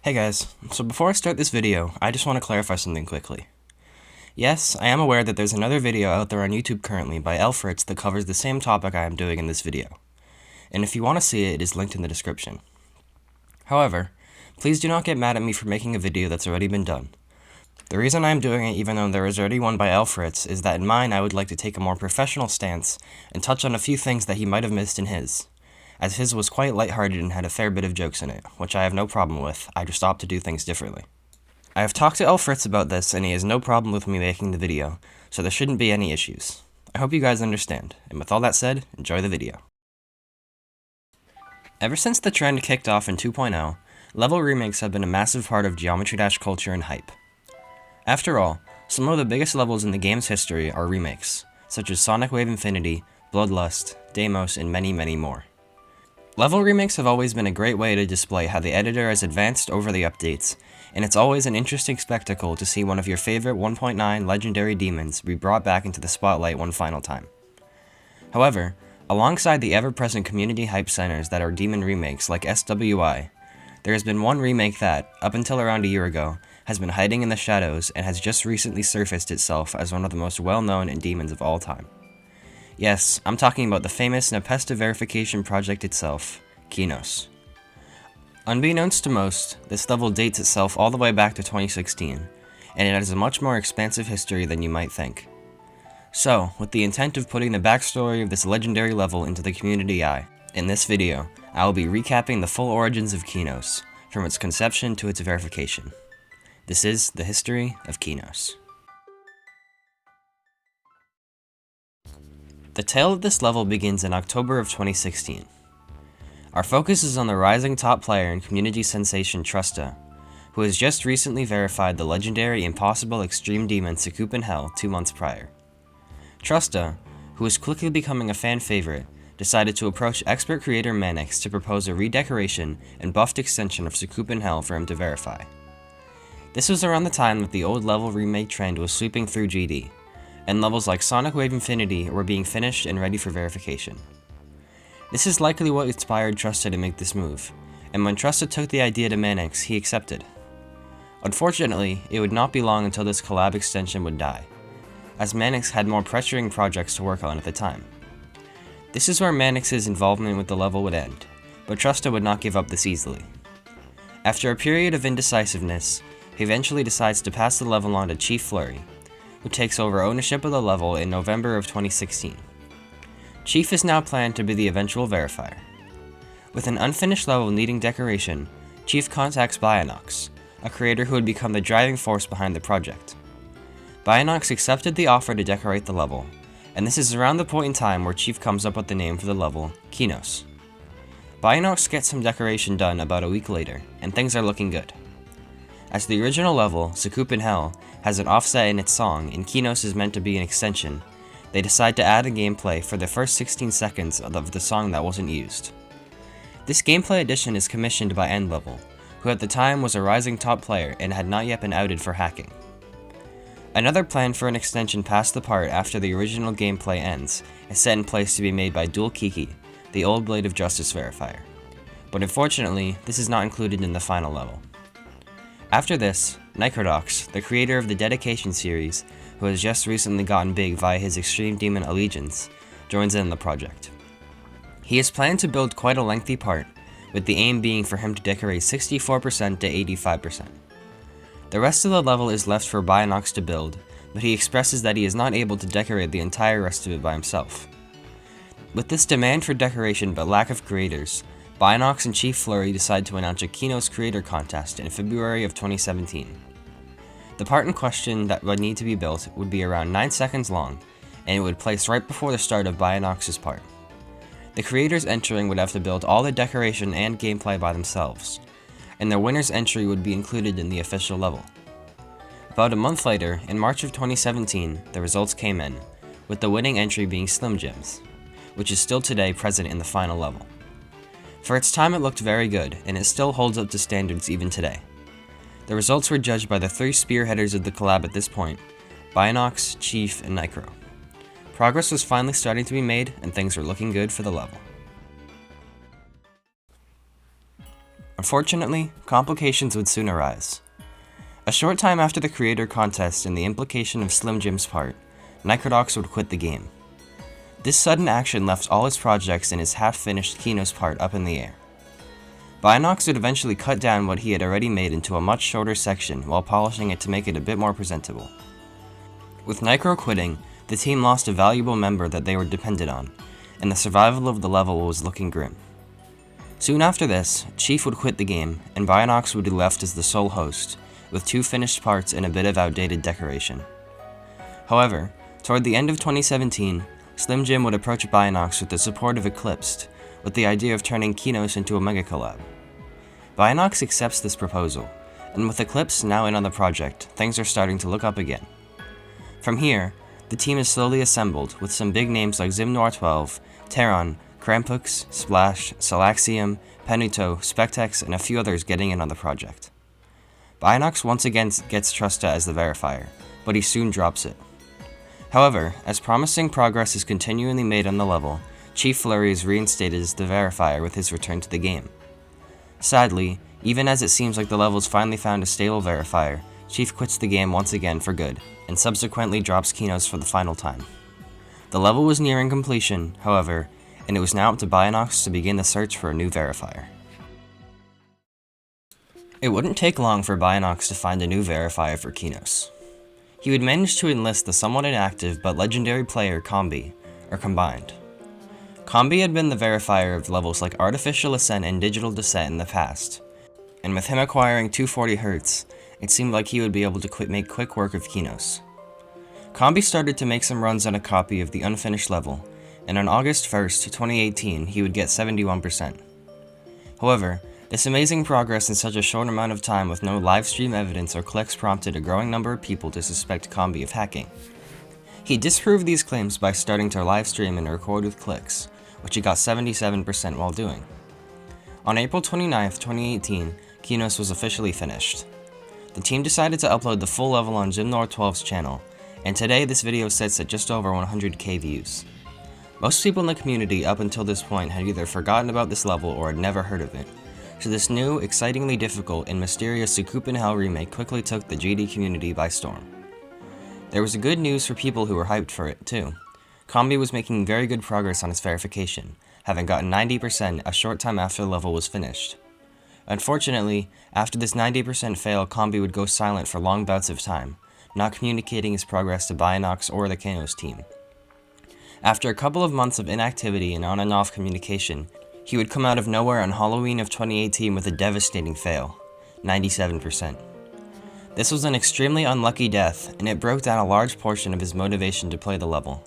Hey guys, so before I start this video, I just want to clarify something quickly. Yes, I am aware that there's another video out there on YouTube currently by Elfritz that covers the same topic I am doing in this video, and if you want to see it, it is linked in the description. However, please do not get mad at me for making a video that's already been done. The reason I am doing it even though there is already one by Elfritz is that in mine I would like to take a more professional stance and touch on a few things that he might have missed in his, as his was quite lighthearted and had a fair bit of jokes in it, which I have no problem with. I just opt to do things differently. I have talked to Elfritz about this, and he has no problem with me making the video, so there shouldn't be any issues. I hope you guys understand, and with all that said, enjoy the video. Ever since the trend kicked off in 2.0, level remakes have been a massive part of Geometry Dash culture and hype. After all, some of the biggest levels in the game's history are remakes, such as Sonic Wave Infinity, Bloodlust, Deimos, and many, many more. Level remakes have always been a great way to display how the editor has advanced over the updates, and it's always an interesting spectacle to see one of your favorite 1.9 legendary demons be brought back into the spotlight one final time. However, alongside the ever-present community hype centers that are demon remakes like SWI, there has been one remake that, up until around a year ago, has been hiding in the shadows and has just recently surfaced itself as one of the most well-known demons of all time. Yes, I'm talking about the famous Npesta verification project itself, Kenos. Unbeknownst to most, this level dates itself all the way back to 2016, and it has a much more expansive history than you might think. So, with the intent of putting the backstory of this legendary level into the community eye, in this video, I will be recapping the full origins of Kenos, from its conception to its verification. This is the history of Kenos. The tale of this level begins in October of 2016. Our focus is on the rising top player and community sensation Trusta, who has just recently verified the legendary impossible extreme demon Sucoup in Hell 2 months prior. Trusta, who is quickly becoming a fan favorite, decided to approach expert creator Manix to propose a redecoration and buffed extension of Sucoup in Hell for him to verify. This was around the time that the old level remake trend was sweeping through GD, and levels like Sonic Wave Infinity were being finished and ready for verification. This is likely what inspired Trusta to make this move, and when Trusta took the idea to Manix, he accepted. Unfortunately, it would not be long until this collab extension would die, as Manix had more pressuring projects to work on at the time. This is where Manix's involvement with the level would end, but Trusta would not give up this easily. After a period of indecisiveness, he eventually decides to pass the level on to Chief Flurry, who takes over ownership of the level in November of 2016. Chief is now planned to be the eventual verifier. With an unfinished level needing decoration, Chief contacts Bianox, a creator who would become the driving force behind the project. Bianox accepted the offer to decorate the level, and this is around the point in time where Chief comes up with the name for the level, Kenos. Bianox gets some decoration done about a week later, and things are looking good. As the original level, Sucoup in Hell, has an offset in its song and Kenos is meant to be an extension, they decide to add a gameplay for the first 16 seconds of the song that wasn't used. This gameplay addition is commissioned by Endlevel, who at the time was a rising top player and had not yet been outed for hacking. Another plan for an extension past the part after the original gameplay ends is set in place to be made by Dual Kiki, the old Blade of Justice verifier. But unfortunately, this is not included in the final level. After this, Nycrodox, the creator of the Dedication series, who has just recently gotten big via his Extreme Demon Allegiance, joins in the project. He has planned to build quite a lengthy part, with the aim being for him to decorate 64% to 85%. The rest of the level is left for Bianox to build, but he expresses that he is not able to decorate the entire rest of it by himself. With this demand for decoration but lack of creators, Bianox and Chief Flurry decide to announce a Kenos Creator Contest in February of 2017. The part in question that would need to be built would be around 9 seconds long, and it would place right before the start of Bianox's part. The creators entering would have to build all the decoration and gameplay by themselves, and their winner's entry would be included in the official level. About a month later, in March of 2017, the results came in, with the winning entry being Slim Jims, which is still today present in the final level. For its time it looked very good, and it still holds up to standards even today. The results were judged by the 3 spearheaders of the collab at this point, Bianox, Chief, and Nycro. Progress was finally starting to be made, and things were looking good for the level. Unfortunately, complications would soon arise. A short time after the creator contest and the implication of Slim Jim's part, Nitrodox would quit the game. This sudden action left all his projects and his half-finished Kenos part up in the air. Bianox would eventually cut down what he had already made into a much shorter section while polishing it to make it a bit more presentable. With Nitro quitting, the team lost a valuable member that they were dependent on, and the survival of the level was looking grim. Soon after this, Chief would quit the game, and Bianox would be left as the sole host, with 2 finished parts and a bit of outdated decoration. However, toward the end of 2017, Slim Jim would approach Bianox with the support of Eclipsed, with the idea of turning Kenos into a mega collab. Bianox accepts this proposal, and with Eclipse now in on the project, things are starting to look up again. From here, the team is slowly assembled, with some big names like Zimnoir12, Terron, Krampux, Splash, Salaxium, Penuto, Spectex, and a few others getting in on the project. Bianox once again gets Trusta as the verifier, but he soon drops it. However, as promising progress is continually made on the level, Chief Flurry is reinstated as the verifier with his return to the game. Sadly, even as it seems like the level's finally found a stable verifier, Chief quits the game once again for good, and subsequently drops Kenos for the final time. The level was nearing completion, however, and it was now up to Bianox to begin the search for a new verifier. It wouldn't take long for Bianox to find a new verifier for Kenos. He would manage to enlist the somewhat inactive but legendary player Combi, or Combined. Combi had been the verifier of levels like Artificial Ascent and Digital Descent in the past, and with him acquiring 240Hz, it seemed like he would be able to make quick work of Kenos. Combi started to make some runs on a copy of the unfinished level, and on August 1st, 2018, he would get 71%. However, this amazing progress in such a short amount of time with no livestream evidence or clicks prompted a growing number of people to suspect Combi of hacking. He disproved these claims by starting to livestream and record with clicks, which he got 77% while doing. On April 29th, 2018, Kenos was officially finished. The team decided to upload the full level on Zimnoir12's channel, and today this video sits at just over 100k views. Most people in the community up until this point had either forgotten about this level or had never heard of it, so this new, excitingly difficult, and mysterious Soucoup in Hell remake quickly took the GD community by storm. There was good news for people who were hyped for it, too. Combi was making very good progress on his verification, having gotten 90% a short time after the level was finished. Unfortunately, after this 90% fail, Combi would go silent for long bouts of time, not communicating his progress to Bianox or the Kenos team. After a couple of months of inactivity and on and off communication, he would come out of nowhere on Halloween of 2018 with a devastating fail, 97%. This was an extremely unlucky death, and it broke down a large portion of his motivation to play the level.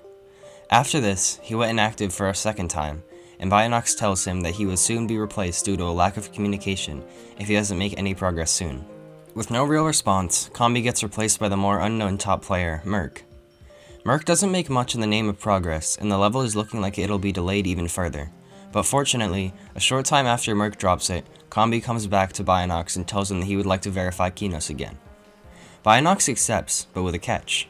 After this, he went inactive for a second time, and Bianox tells him that he will soon be replaced due to a lack of communication if he doesn't make any progress soon. With no real response, Combi gets replaced by the more unknown top player, MirQ. MirQ doesn't make much in the name of progress, and the level is looking like it'll be delayed even further. But fortunately, a short time after MirQ drops it, Combi comes back to Bianox and tells him that he would like to verify Kenos again. Bianox accepts, but with a catch.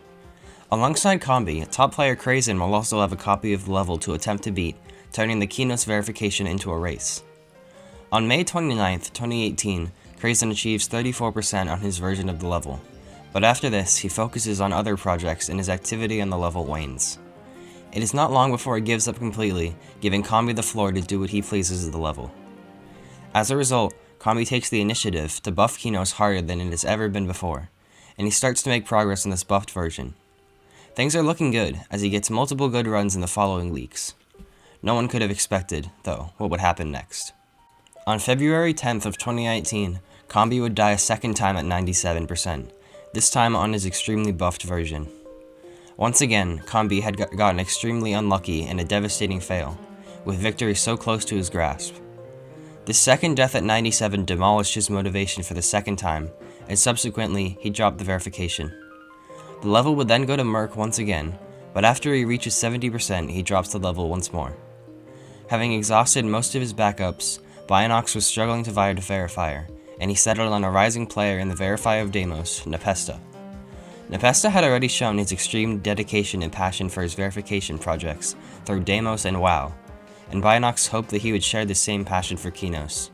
Alongside Combi, top player Crazen will also have a copy of the level to attempt to beat, turning the Kenos verification into a race. On May 29th, 2018, Crazen achieves 34% on his version of the level, but after this, he focuses on other projects and his activity on the level wanes. It is not long before he gives up completely, giving Combi the floor to do what he pleases with the level. As a result, Combi takes the initiative to buff Kenos harder than it has ever been before, and he starts to make progress in this buffed version. Things are looking good, as he gets multiple good runs in the following leaks. No one could have expected, though, what would happen next. On February 10th of 2019, Combi would die a second time at 97%, this time on his extremely buffed version. Once again, Combi had gotten extremely unlucky in a devastating fail, with victory so close to his grasp. This second death at 97 demolished his motivation for the second time, and subsequently, he dropped the verification. The level would then go to MirQ once again, but after he reaches 70%, he drops the level once more. Having exhausted most of his backups, Bianox was struggling to find a verifier, and he settled on a rising player in the verifier of Deimos, Npesta. Npesta had already shown his extreme dedication and passion for his verification projects through Deimos and WoW, and Bianox hoped that he would share the same passion for Kenos.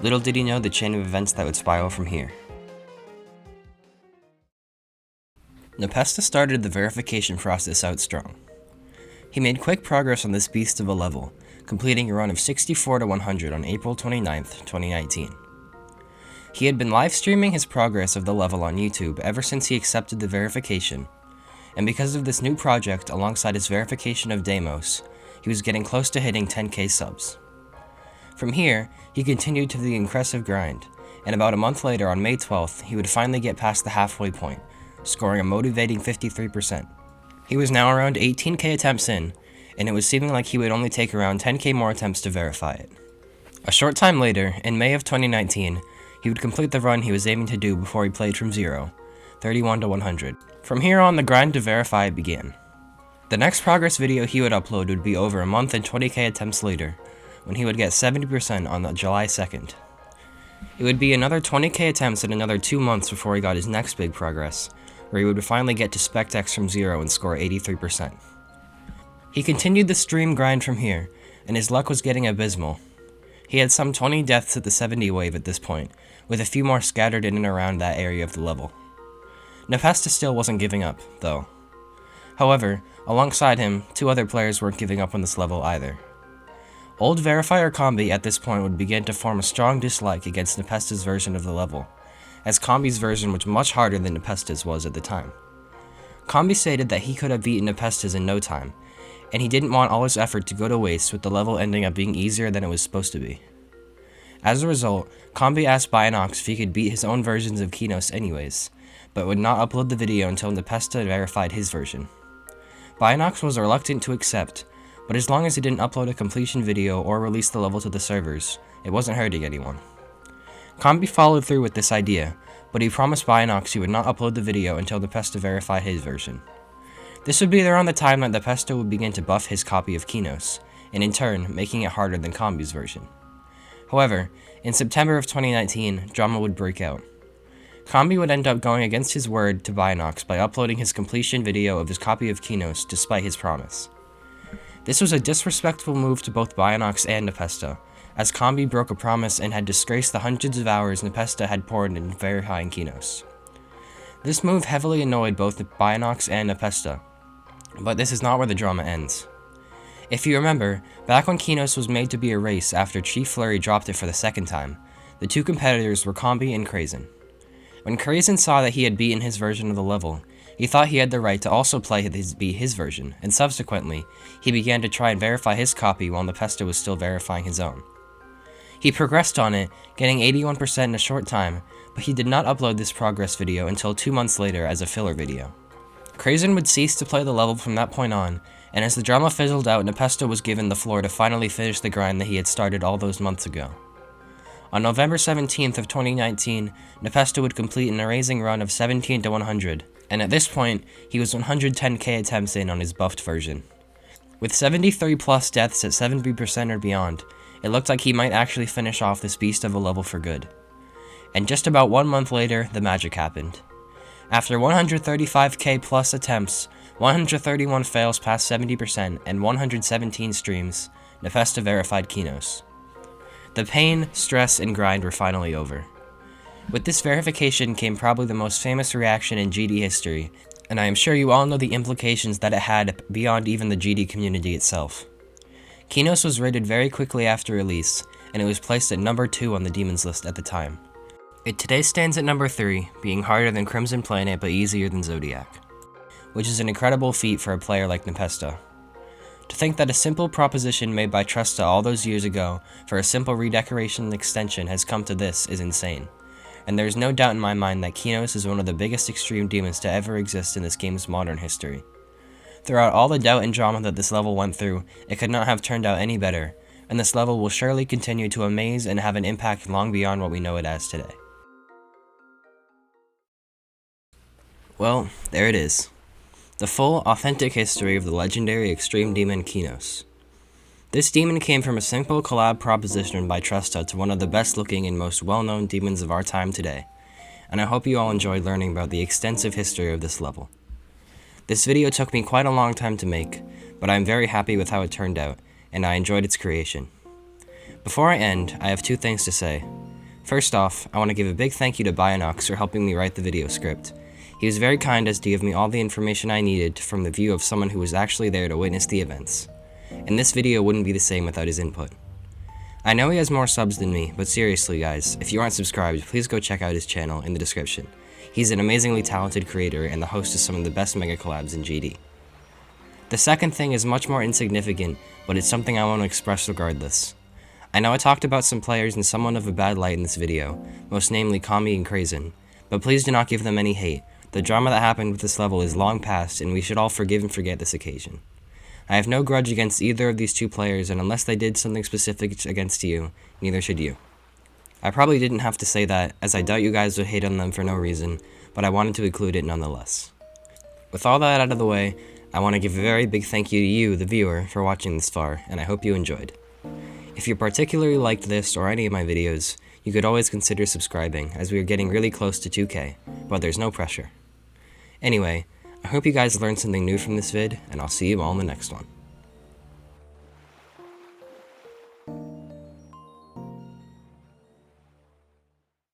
Little did he know the chain of events that would spiral from here. Npesta started the verification process out strong. He made quick progress on this beast of a level, completing a run of 64 to 100 on April 29th, 2019. He had been live streaming his progress of the level on YouTube ever since he accepted the verification, and because of this new project alongside his verification of Deimos, he was getting close to hitting 10k subs. From here, he continued to the impressive grind, and about a month later on May 12th, he would finally get past the halfway point, scoring a motivating 53%. He was now around 18k attempts in, and it was seeming like he would only take around 10k more attempts to verify it. A short time later, in May of 2019, he would complete the run he was aiming to do before he played from 0, 31 to 100. From here on, the grind to verify began. The next progress video he would upload would be over a month and 20k attempts later, when he would get 70% on July 2nd. It would be another 20k attempts in another 2 months before he got his next big progress, where he would finally get to SpectX from 0 and score 83%. He continued the stream grind from here, and his luck was getting abysmal. He had some 20 deaths at the 70 wave at this point, with a few more scattered in and around that area of the level. Npesta still wasn't giving up, though. However, alongside him, 2 other players weren't giving up on this level either. Old verifier Combi at this point would begin to form a strong dislike against Npesta's version of the level, as Combi's version was much harder than Npesta's was at the time. Combi stated that he could have beaten Npesta's in no time, and he didn't want all his effort to go to waste with the level ending up being easier than it was supposed to be. As a result, Combi asked Bianox if he could beat his own versions of Kenos anyways, but would not upload the video until Npesta verified his version. Bianox was reluctant to accept, but as long as he didn't upload a completion video or release the level to the servers, it wasn't hurting anyone. Combi followed through with this idea, but he promised Bianox he would not upload the video until Npesta verified his version. This would be around the time that Npesta would begin to buff his copy of Kenos, and in turn, making it harder than Combi's version. However, in September of 2019, drama would break out. Combi would end up going against his word to Bianox by uploading his completion video of his copy of Kenos despite his promise. This was a disrespectful move to both Bianox and Npesta, as Combi broke a promise and had disgraced the hundreds of hours Npesta had poured into verifying Kenos. This move heavily annoyed both Bianox and Npesta, but this is not where the drama ends. If you remember, back when Kenos was made to be a race after Chief Flurry dropped it for the second time, the 2 competitors were Combi and Crazen. When Crazen saw that he had beaten his version of the level, he thought he had the right to also beat his version, and subsequently, he began to try and verify his copy while Npesta was still verifying his own. He progressed on it, getting 81% in a short time, but he did not upload this progress video until 2 months later as a filler video. Crazen would cease to play the level from that point on, and as the drama fizzled out, Npesta was given the floor to finally finish the grind that he had started all those months ago. On November 17th of 2019, Npesta would complete an amazing run of 17 to 100, and at this point, he was 110k attempts in on his buffed version. With 73 plus deaths at 70% or beyond, it looked like he might actually finish off this beast of a level for good. And just about 1 month later, the magic happened. After 135k plus attempts, 131 fails past 70%, and 117 streams, Npesta verified Kenos. The pain, stress, and grind were finally over. With this verification came probably the most famous reaction in GD history, and I am sure you all know the implications that it had beyond even the GD community itself. Kenos was rated very quickly after release, and it was placed at number 2 on the Demons list at the time. It today stands at number 3, being harder than Crimson Planet but easier than Zodiac, which is an incredible feat for a player like Npesta. To think that a simple proposition made by Trusta all those years ago for a simple redecoration and extension has come to this is insane, and there is no doubt in my mind that Kenos is one of the biggest extreme demons to ever exist in this game's modern history. Throughout all the doubt and drama that this level went through, it could not have turned out any better, and this level will surely continue to amaze and have an impact long beyond what we know it as today. Well, there it is. The full, authentic history of the legendary extreme demon Kenos. This demon came from a simple collab proposition by Trusta to one of the best looking and most well-known demons of our time today, and I hope you all enjoyed learning about the extensive history of this level. This video took me quite a long time to make, but I am very happy with how it turned out, and I enjoyed its creation. Before I end, I have 2 things to say. First off, I want to give a big thank you to Bianox for helping me write the video script. He was very kind as to give me all the information I needed from the view of someone who was actually there to witness the events. And this video wouldn't be the same without his input. I know he has more subs than me, but seriously guys, if you aren't subscribed, please go check out his channel in the description. He's an amazingly talented creator and the host of some of the best mega collabs in GD. The second thing is much more insignificant, but it's something I want to express regardless. I know I talked about some players in somewhat of a bad light in this video, most namely Combi and Crazen, but please do not give them any hate. The drama that happened with this level is long past, and we should all forgive and forget this occasion. I have no grudge against either of these two players, and unless they did something specific against you, neither should you. I probably didn't have to say that, as I doubt you guys would hate on them for no reason, but I wanted to include it nonetheless. With all that out of the way, I want to give a very big thank you to you, the viewer, for watching this far, and I hope you enjoyed. If you particularly liked this or any of my videos, you could always consider subscribing, as we are getting really close to 2K, but there's no pressure. Anyway, I hope you guys learned something new from this vid, and I'll see you all in the next one.